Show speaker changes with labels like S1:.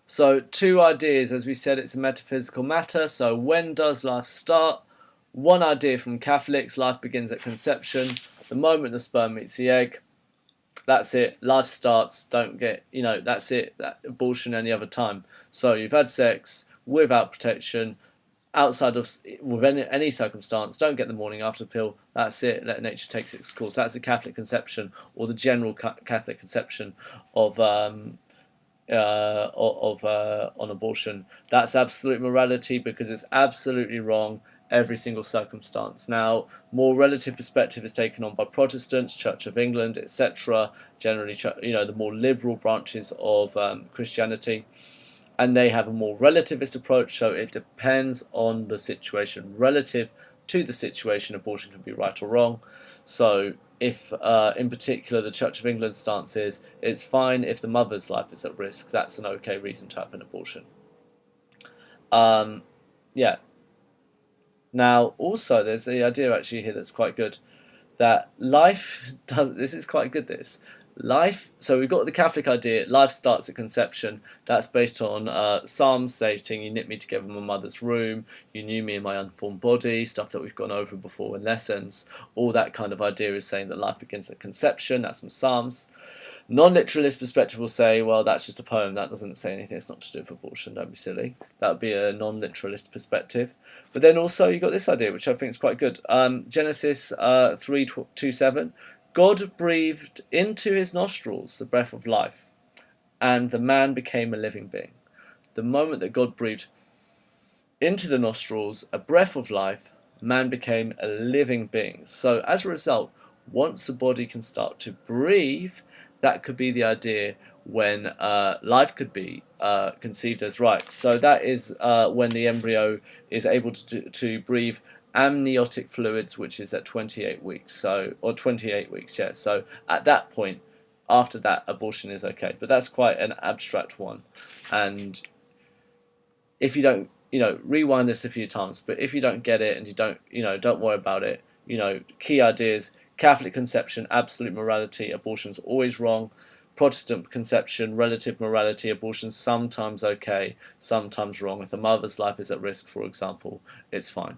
S1: So two ideas, as we said, it's a metaphysical matter. So when does life start? One idea from Catholics, life begins at conception. The moment the sperm meets the egg, that's it. Life starts. Don't get, that's it. That abortion any other time. So you've had sex without protection, outside of with any circumstance. Don't get the morning after pill. That's it. Let nature take its course. That's the Catholic conception, or the general Catholic conception of on abortion. That's absolute morality because it's absolutely wrong every single circumstance. Now, more relative perspective is taken on by Protestants, Church of England, etc. Generally, the more liberal branches of Christianity, and they have a more relativist approach. So it depends on the situation. Relative to the situation, abortion can be right or wrong. So if, in particular, the Church of England stance is it's fine if the mother's life is at risk, that's an okay reason to have an abortion. Yeah. Now, also, there's the idea actually here that's quite good, that life does, this is quite good, this. Life, so we've got the Catholic idea, life starts at conception. That's based on Psalms stating, you knit me together in my mother's womb, you knew me in my unformed body, stuff that we've gone over before in lessons. All that kind of idea is saying that life begins at conception. That's from Psalms. Non-literalist perspective will say, well, that's just a poem, that doesn't say anything, it's not to do with abortion, don't be silly. That would be a non-literalist perspective. But then also you've got this idea, which I think is quite good. Genesis 3:27, God breathed into his nostrils the breath of life, and the man became a living being. The moment that God breathed into the nostrils a breath of life, man became a living being. So as a result, once the body can start to breathe, that could be the idea when life could be conceived as right. So that is when the embryo is able to breathe amniotic fluids, which is at 28 weeks, or 28 weeks, yeah. So at that point, after that, abortion is okay. But that's quite an abstract one. And if you don't, rewind this a few times, but if you don't get it and you don't worry about it, key ideas: Catholic conception, absolute morality, abortion's always wrong. Protestant conception, relative morality, abortion's sometimes okay, sometimes wrong. If the mother's life is at risk, for example, it's fine.